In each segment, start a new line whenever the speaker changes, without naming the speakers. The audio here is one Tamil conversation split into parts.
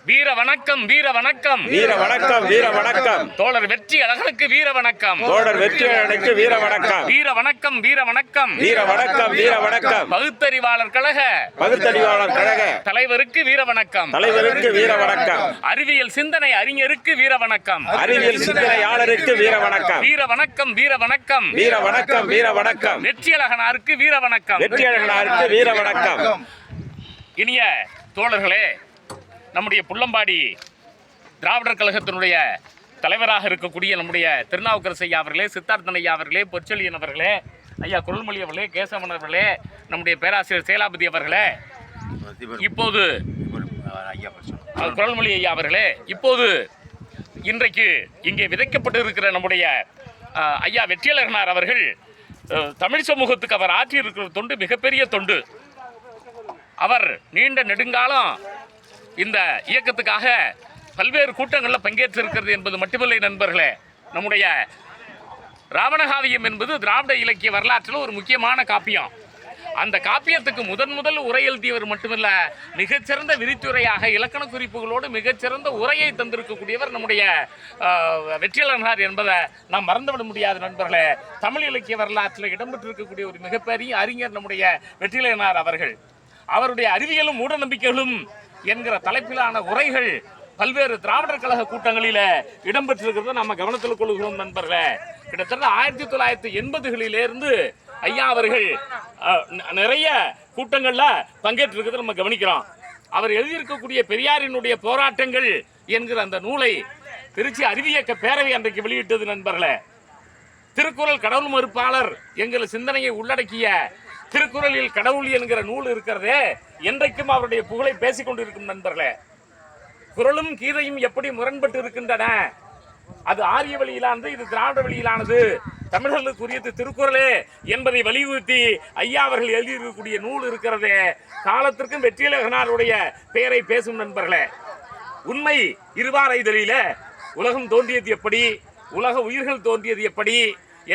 வீர வணக்கம் வீர வணக்கம்
வீர வணக்கம் வீர வணக்கம்.
தோழர் வெற்றி அழகனுக்கு வீர வணக்கம்.
தோழர் வெற்றி அழகனுக்கு வீர வணக்கம்.
வீர வணக்கம் வீர வணக்கம்.
வீர வணக்கம் வீர வணக்கம்.
பகுத்தறிவாளர் கழக தலைவருக்கு வீர வணக்கம்.
தலைவருக்கு வீர வணக்கம்.
அறிவியல் சிந்தனை அறிஞருக்கு வீர வணக்கம்.
அறிவியல் சிந்தனையாளருக்கு வீர வணக்கம்.
வீர வணக்கம் வீர வணக்கம்.
வீர வணக்கம் வீர வணக்கம்.
வெற்றி அழகனாருக்கு வீர வணக்கம்.
வெற்றி அழகனாருக்கு வீர வணக்கம்.
இனிய தோழர்களே, நம்முடைய புள்ளம்பாடி திராவிடர் கழகத்தினுடைய தலைவராக இருக்கக்கூடிய நம்முடைய திருநாவுக்கரசு ஐயா அவர்களே, சித்தார்த்தன் ஐயா அவர்களே, பொற்செழியன் அவர்களே, ஐயா குரல்மொழி அவர்களே, கேசவன் அவர்களே, நம்முடைய பேராசிரியர் சேலாபதி அவர்களே, இப்போது குரல்மொழி ஐயா அவர்களே, இப்போது இன்றைக்கு இங்கே விதைக்கப்பட்டு இருக்கிற நம்முடைய ஐயா வெற்றியழகனார் அவர்கள் தமிழ் சமூகத்துக்கு அவர் ஆற்றியிருக்கிற தொண்டு மிகப்பெரிய தொண்டு. அவர் நீண்ட நெடுங்காலம் இந்த இயக்கத்துக்காக பல்வேறு கூட்டங்களில் பங்கேற்றிருக்கிறது என்பது மட்டுமில்லை நண்பர்களே. நம்முடைய ராவணகாவியம் என்பது திராவிட இலக்கிய வரலாற்றில் ஒரு முக்கியமான காப்பியம். அந்த காப்பியத்துக்கு முதல் உரை எழுதியவர் மட்டுமல்ல, மிகச்சிறந்த விரித்துரையாக இலக்கண குறிப்புகளோடு மிகச்சிறந்த உரையை தந்திருக்கக்கூடியவர் நம்முடைய வெற்றியழகனார் என்பதை நாம் மறந்துவிட முடியாது நண்பர்களே. தமிழ் இலக்கிய வரலாற்றில் இடம்பெற்றிருக்கக்கூடிய ஒரு மிகப்பெரிய அறிஞர் நம்முடைய வெற்றியழகனார் அவர்கள். அவருடைய அறிவியலும் மூட நம்பிக்கைகளும் என்கிற தலைப்பிலான உரைகள் பல்வேறு திராவிடர் கழக கூட்டங்களில் இடம்பெற்றிருக்கிறத நம்ம கவனத்தில் கொள்கிறோம் நண்பர்களே. கிட்டத்தட்ட 1980களிலிருந்து ஐயா அவர்கள் நிறைய கூட்டங்களில் பங்கேற்றிருக்கிறத நம்ம கவனிக்கிறோம். அவர் எழுதியிருக்கக்கூடிய பெரியாரினுடைய போராட்டங்கள் என்கிற அந்த நூலை திருச்சி அறிவியக்க பேரவை அன்றைக்கு வெளியிட்டது நண்பர்களே. திருக்குறள் கடவுள் மறுப்பாளர் என்கிற சிந்தனையை உள்ளடக்கிய திருக்குறளில் கடவுள் என்கிற நூல் இருக்கிறதே, என்றைக்கும் அவருடைய புகழை பேசிக் கொண்டிருக்கும் நண்பர்களே. குறளும் கீதையும் எப்படி முரண்பட்டு இருக்கின்றன, அது ஆரிய வழியிலானது, இது திராவிட வழியிலானது, தமிழர்களுக்குரியது திருக்குறளே என்பதை வலியுறுத்தி ஐயா அவர்கள் எழுதியிருக்கக்கூடிய நூல் இருக்கிறதே, காலத்திற்கும் வெற்றியழகனாருடைய பெயரை பேசும் நண்பர்களே. உண்மை இருவார இதழில உலகம் தோன்றியது எப்படி, உலக உயிர்கள் தோன்றியது எப்படி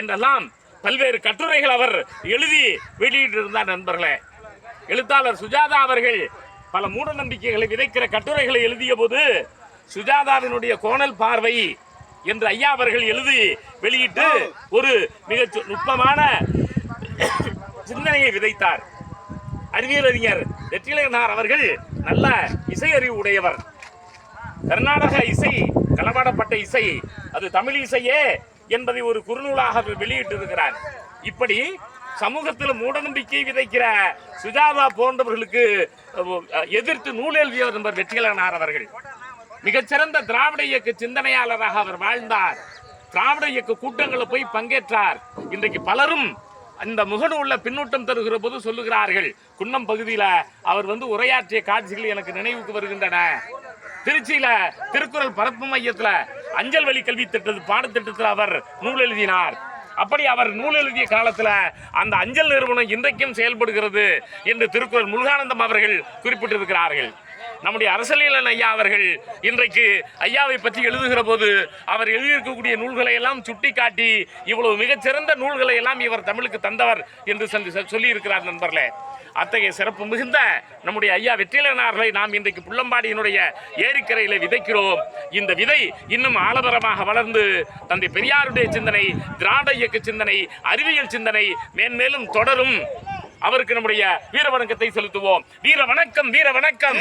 என்றெல்லாம் பல்வேறு கட்டுரைகள் அவர் எழுதி வெளியிட்டிருந்தார் நண்பர்களே. எழுத்தாளர் சுஜாதா அவர்கள் பல மூட நம்பிக்கைகளை விதைக்கிற கட்டுரைகளை எழுதிய போது சுஜாதாவினுடைய கோணல் பார்வை என்று ஐயா அவர்கள் எழுதி வெளியிட்டு ஒரு மிக நுட்பமான சிந்தனையை விதைத்தார். அறிவியல் அறிஞர் வெற்றியழகனார் அவர்கள் நல்ல இசை அறிவு உடையவர். கர்நாடக இசை, களவாடப்பட்ட இசை அது தமிழ் இசையே என்பதை ஒரு குறுநூலாக வெளியிட்டிருக்கிறார். இப்படி சமூகத்தில் மூடநம்பிக்கை விதைக்கிற சுஜாதா போன்றவர்களுக்கு எதிர்த்து நூல் எழுதியவர் என்பவர் வெற்றியழகனார் அவர்கள். மிகச்சிறந்த திராவிட இயக்க சிந்தனையாளராக அவர் வாழ்ந்தார். திராவிட இயக்க கூட்டங்களில் போய் பங்கேற்றார். இன்றைக்கு பலரும் அந்த முகநூல்ல பின்னூட்டம் தருகிற போது சொல்லுகிறார்கள், குன்னம் பகுதியில் அவர் உரையாற்றிய காட்சிகள் எனக்கு நினைவுக்கு வருகின்றன. திருச்சியில திருக்குறள் பரப்பு மையத்தில் அஞ்சல் வழி கல்வி பாடத்திட்டத்தில் அவர் நூல் எழுதினார். அப்படி அவர் நூல் எழுதிய காலத்தில் அந்த அஞ்சல் நிறுவனம் இன்றைக்கும் செயல்படுகிறது என்று திருக்குறள் முருகானந்தம் அவர்கள் குறிப்பிட்டிருக்கிறார்கள். நம்முடைய அரசியல் ஐயா அவர்கள் இன்றைக்கு ஐயாவை பற்றி எழுதுகிற போது அவர் எழுதியிருக்கக்கூடிய நூல்களை எல்லாம் சுட்டிக்காட்டி இவ்வளவு மிகச்சிறந்த நூல்களை எல்லாம் இவர் தமிழுக்கு தந்தவர் என்று சொல்லி இருக்கிறார் நண்பர்களே. அத்தகைய சிறப்பு மிகுந்த நம்முடைய ஐயா வெற்றியழகனார்களை நாம் இன்றைக்கு புள்ளம்பாடியினுடைய ஏரிக்கரையில் விதைக்கிறோம். இந்த விதை இன்னும் ஆலமரமாக வளர்ந்து தந்தை பெரியாருடைய சிந்தனை, திராவிட இயக்க சிந்தனை, அறிவியல் சிந்தனை மேன்மேலும் தொடரும். அவருக்கு நம்முடைய வீர வணக்கத்தை செலுத்துவோம். வீர வணக்கம் வீர வணக்கம்.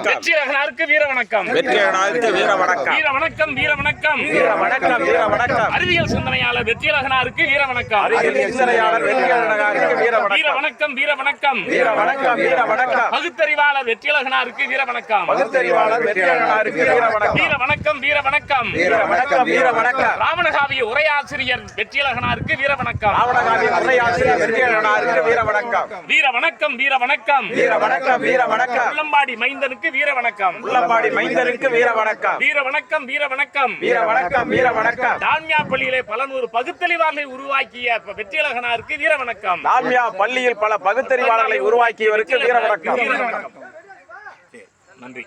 வெற்றியழகனாருக்கு வீர வணக்கம்.
வெற்றியழகனாருக்கு வீர வணக்கம்.
வீர வணக்கம் வீர வணக்கம்.
வீர வணக்கம் வீர வணக்கம்.
அறிவியல் சிந்தனையாளர் வெற்றியழகனாருக்கு வீர வணக்கம்.
அறிவியல் சிந்தனையாளர் வெற்றியழகனாருக்கு வீர வணக்கம்.
வீர வணக்கம் வீர வணக்கம்.
வீர வணக்கம் வீர வணக்கம்.
பகுத்தறிவாளர் வெற்றியழகனாருக்கு வீர வணக்கம்.
பகுத்தறிவாளர் வெற்றியழகனாருக்கு வீர வணக்கம்.
வீர வணக்கம் வீர வணக்கம்.
வீர வணக்கம் வீர வணக்கம்.
ராவணகாவிய உரையாசிரியர் வெற்றியழகனாருக்கு வீர வணக்கம்.
ராவணகாவிய உரையாசிரியர் வெற்றியழகனாருக்கு வீர வணக்கம்.
வீர வணக்கம் வீர வணக்கம்.
வீர வணக்கம் வீர வணக்கம்.
புள்ளம்பாடி மைந்தனுக்கு வீர வணக்கம்.
புள்ளம்பாடி மைந்தனுக்கு வீர வணக்கம்.
வீர வணக்கம் வீர வணக்கம்.
வீர வணக்கம் வீர வணக்கம்.
டால்மியா பள்ளியிலே பல நூறு பகுத்தறிவாளர்களை உருவாக்கிய வெற்றியழகனாருக்கு வீர வணக்கம்.
டால்மியா பள்ளியில் பல பகுத்தறிவாளர்களை உருவாக்கியவருக்கு வீர வணக்கம்.
நன்றி.